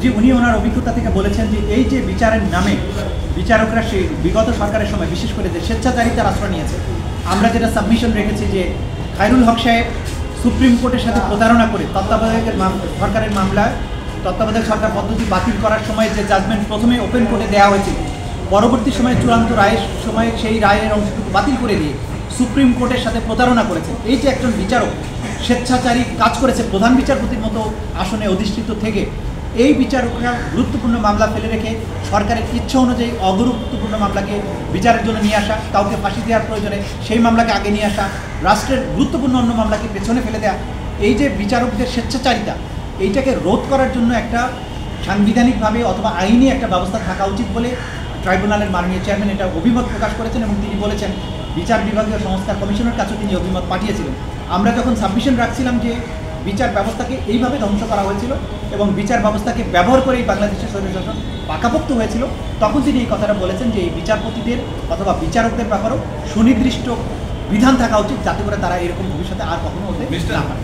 যে উনি ওনার অভিজ্ঞতা থেকে বলেছেন যে এই যে বিচারের নামে বিচারকরা সেই বিগত সরকারের সময় বিশেষ করে যে স্বেচ্ছাচারিতার আশ্রয় নিয়েছে, আমরা যেটা সাবমিশন রেখেছি যে খায়রুল হক সাহেব সুপ্রিম কোর্টের সাথে প্রতারণা করে তত্ত্বাবধায়কের সরকারের মামলায় তত্ত্বাবধায়ক সরকার পদ্ধতি বাতিল করার সময় যে জাজমেন্ট প্রথমে ওপেন কোর্টে দেওয়া হয়েছিল, পরবর্তী সময়ে চূড়ান্ত রায়ের সময় সেই রায়ের অংশটুকু বাতিল করে দিয়ে সুপ্রিম কোর্টের সাথে প্রতারণা করেছেন। এই যে একজন বিচারক স্বেচ্ছাচারী কাজ করেছে প্রধান বিচারপতির মতো আসনে অধিষ্ঠিত থেকে, এই বিচারকরা গুরুত্বপূর্ণ মামলা ফেলে রেখে সরকারের ইচ্ছা অনুযায়ী অগুরুত্বপূর্ণ মামলাকে বিচারের জন্য নিয়ে আসা, কাউকে ফাঁসি দেওয়ার প্রয়োজনে সেই মামলাকে আগে নিয়ে আসা, রাষ্ট্রের গুরুত্বপূর্ণ অন্য মামলাকে পেছনে ফেলে দেওয়া, এই যে বিচারকদের স্বেচ্ছাচারিতা, এইটাকে রোধ করার জন্য একটা সাংবিধানিকভাবে অথবা আইনি একটা ব্যবস্থা থাকা উচিত বলে ট্রাইব্যুনালের মাননীয় চেয়ারম্যান এটা অভিমত প্রকাশ করেছেন এবং তিনি বলেছেন বিচার বিভাগীয় সংস্কার কমিশনের কাছেও তিনি অভিমত পাঠিয়েছিলেন। আমরা যখন সাবমিশন রাখছিলাম যে বিচার ব্যবস্থাকে এইভাবে ধ্বংস করা হয়েছিল এবং বিচার ব্যবস্থাকে ব্যবহার করেই বাংলাদেশের স্বৈরশাসন পাকাপোক্ত হয়েছিল, তখন তিনি এই কথাটা বলেছেন যে এই বিচারপতিদের অথবা বিচারকদের ব্যাপারেও সুনির্দিষ্ট বিধান থাকা উচিত যাতে করে তারা এরকম ভবিষ্যতে আর কখনো হতে না পারে।